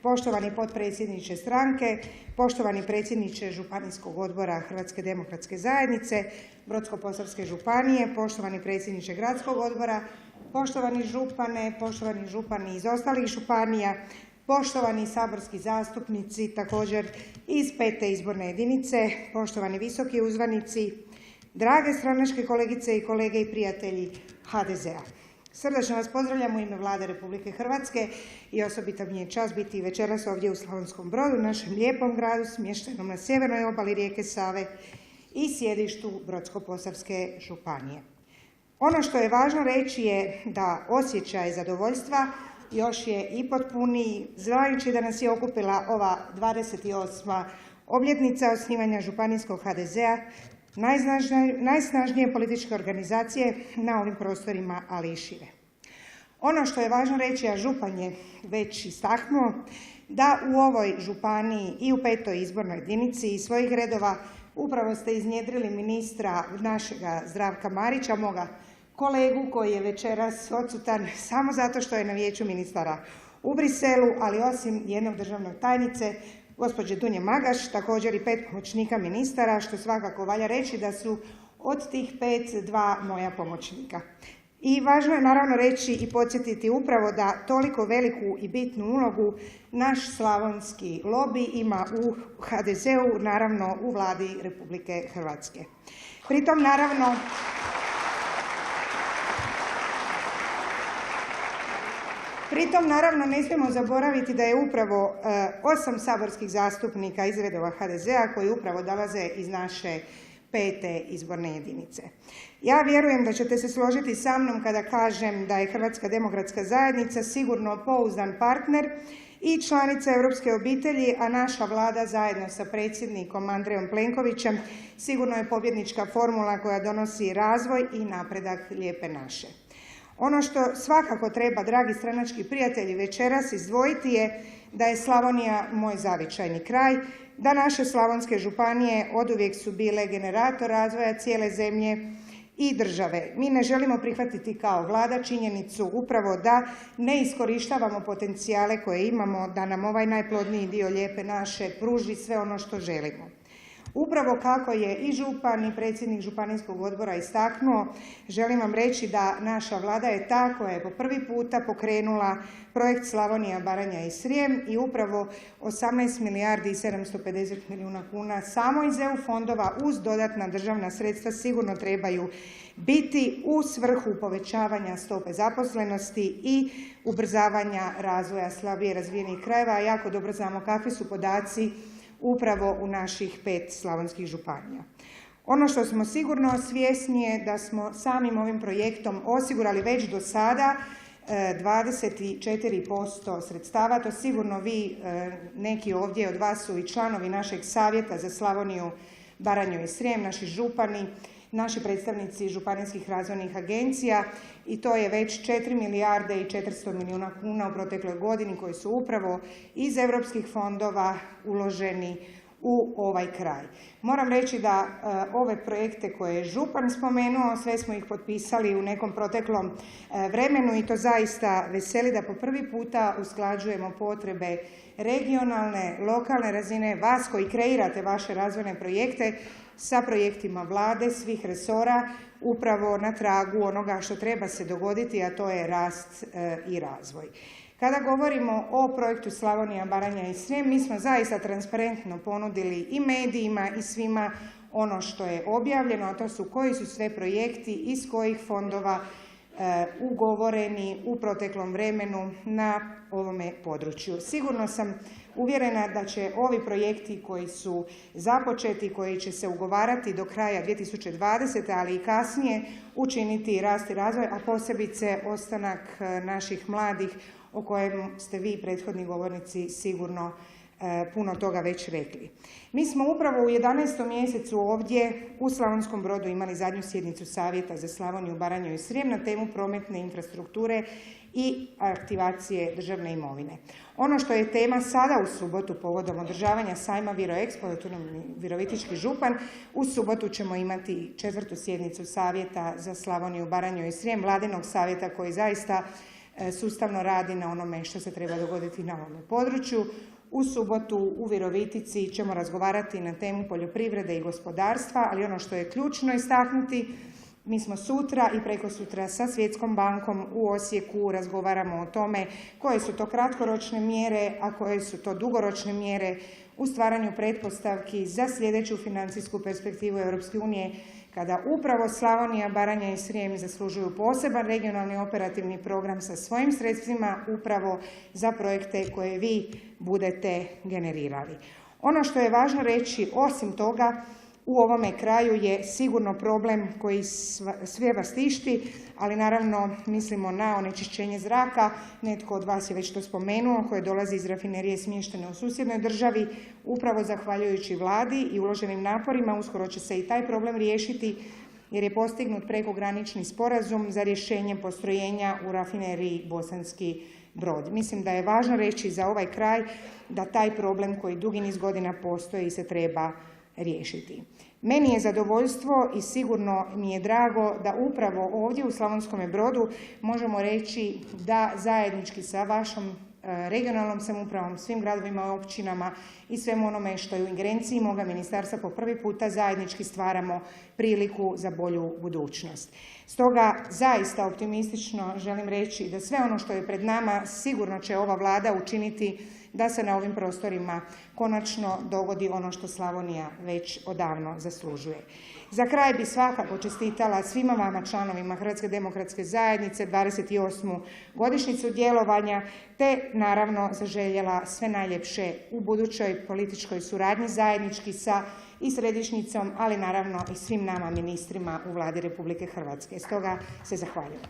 poštovani potpredsjedniče stranke, poštovani predsjedniče Županijskog odbora Hrvatske demokratske zajednice Brodsko-posavske županije, poštovani predsjedniče Gradskog odbora, poštovani župani iz ostalih županija, poštovani saborski zastupnici također iz 5. izborne jedinice, poštovani visoki uzvanici, drage stranačke kolegice i kolege i prijatelji HDZ-a. Srdačno vas pozdravljam u ime Vlade Republike Hrvatske i osobita mi je čast biti večeras ovdje u Slavonskom Brodu, našem lijepom gradu smještenom na sjevernoj obali rijeke Save i sjedištu Brodsko-posavske županije. Ono što je važno reći je da osjećaj zadovoljstva još je i potpuniji znajući da nas je okupila ova 28. obljetnica osnivanja županijskog HDZ-a, najsnažnije političke organizacije na ovim prostorima, ali i šire. Ono što je važno reći, a župan je već istaknuo, da u ovoj županiji i u 5. izbornoj jedinici iz svojih redova upravo ste iznjedrili ministra našega Zdravka Marića, moga kolegu koji je večeras odsutan samo zato što je na vijeću ministara u Briselu, ali osim jednog državnog tajnice, gospođe Dunje Magaš, također i 5 pomoćnika ministara, što svakako valja reći da su od tih 5 2 moja pomoćnika. I važno je naravno reći i podsjetiti upravo da toliko veliku i bitnu ulogu naš slavonski lobij ima u HDZ-u, naravno u Vladi Republike Hrvatske. Pritom naravno ne smijemo zaboraviti da je upravo 8 saborskih zastupnika iz redova HDZ-a koji upravo dolaze iz naše 5. izborne jedinice. Ja vjerujem da ćete se složiti sa mnom kada kažem da je Hrvatska demokratska zajednica sigurno pouzdan partner i članica europske obitelji, a naša Vlada zajedno sa predsjednikom Andrejom Plenkovićem sigurno je pobjednička formula koja donosi razvoj i napredak lijepe naše. Ono što svakako treba, dragi stranački prijatelji, večeras izdvojiti je da je Slavonija moj zavičajni kraj, da naše slavonske županije oduvijek su bile generator razvoja cijele zemlje i države. Mi ne želimo prihvatiti kao Vlada činjenicu upravo da ne iskorištavamo potencijale koje imamo, da nam ovaj najplodniji dio lijepe naše pruži sve ono što želimo. Upravo kako je i župan i predsjednik županijskog odbora istaknuo, želim vam reći da naša Vlada je ta koja je po prvi puta pokrenula projekt Slavonija, Baranja i Srijem i upravo 18 milijardi i 750 milijuna kuna samo iz EU fondova uz dodatna državna sredstva sigurno trebaju biti u svrhu povećavanja stope zaposlenosti i ubrzavanja razvoja slabije razvijenih krajeva. Jako dobro znamo kakvi su podaci upravo u naših 5 slavonskih županija. Ono što smo sigurno svjesni je da smo samim ovim projektom osigurali već do sada 24% sredstava. To sigurno vi, neki ovdje od vas su i članovi našeg savjeta za Slavoniju, Baranju i Srijem, naši župani, naši predstavnici županijskih razvojnih agencija i to je već 4 milijarde i 400 milijuna kuna u protekloj godini koji su upravo iz europskih fondova uloženi u ovaj kraj. Moram reći da ove projekte koje je župan spomenuo, sve smo ih potpisali u nekom proteklom vremenu i to zaista veseli da po prvi puta usklađujemo potrebe regionalne, lokalne razine, vas koji kreirate vaše razvojne projekte sa projektima Vlade, svih resora, upravo na tragu onoga što treba se dogoditi, a to je rast i razvoj. Kada govorimo o projektu Slavonija, Baranja i Srijem, mi smo zaista transparentno ponudili i medijima i svima ono što je objavljeno, a to su koji su sve projekti iz kojih fondova ugovoreni u proteklom vremenu na ovome području. Sigurno sam uvjerena da će ovi projekti koji su započeti, koji će se ugovarati do kraja 2020. ali i kasnije učiniti rast i razvoj, a posebice ostanak naših mladih o kojem ste vi prethodni govornici sigurno puno toga već rekli. Mi smo upravo u 11. mjesecu ovdje u Slavonskom Brodu imali zadnju sjednicu Savjeta za Slavoniju, Baranju i Srijem na temu prometne infrastrukture i aktivacije državne imovine. Ono što je tema sada u subotu povodom održavanja sajma Viroexpo, tu nam virovitički župan, u subotu ćemo imati 4. sjednicu Savjeta za Slavoniju, Baranju i Srijem, Vladinog savjeta koji zaista sustavno radi na onome što se treba dogoditi na ovome području. U subotu u Virovitici ćemo razgovarati na temu poljoprivrede i gospodarstva, ali ono što je ključno istaknuti, mi smo sutra i prekosutra sa Svjetskom bankom u Osijeku, razgovaramo o tome koje su to kratkoročne mjere, a koje su to dugoročne mjere u stvaranju pretpostavki za sljedeću financijsku perspektivu Europske unije, kada upravo Slavonija, Baranja i Srijem zaslužuju poseban regionalni operativni program sa svojim sredstvima upravo za projekte koje vi budete generirali. Ono što je važno reći, osim toga, u ovome kraju je sigurno problem koji sve vas tišti, ali naravno mislimo na onečišćenje zraka. Netko od vas je već to spomenuo, koje dolazi iz rafinerije smještene u susjednoj državi. Upravo zahvaljujući vladi i uloženim naporima uskoro će se i taj problem riješiti, jer je postignut prekogranični sporazum za rješenje postrojenja u rafineriji Bosanski Brod. Mislim da je važno reći za ovaj kraj da taj problem koji dugi niz godina postoji se treba riješiti. Meni je zadovoljstvo i sigurno mi je drago da upravo ovdje u Slavonskome Brodu možemo reći da zajednički sa vašom regionalnom samoupravom, svim gradovima i općinama i svemu onome što je u ingerenciji moga ministarstva po prvi puta zajednički stvaramo priliku za bolju budućnost. Stoga zaista optimistično želim reći da sve ono što je pred nama sigurno će ova Vlada učiniti da se na ovim prostorima konačno dogodi ono što Slavonija već odavno zaslužuje. Za kraj bi svakako čestitala svima vama članovima Hrvatske demokratske zajednice 28. godišnjicu djelovanja, te naravno zaželjela sve najljepše u budućoj političkoj suradnji zajednički sa i središnjicom, ali naravno i svim nama ministrima u Vladi Republike Hrvatske. Stoga se zahvaljujem.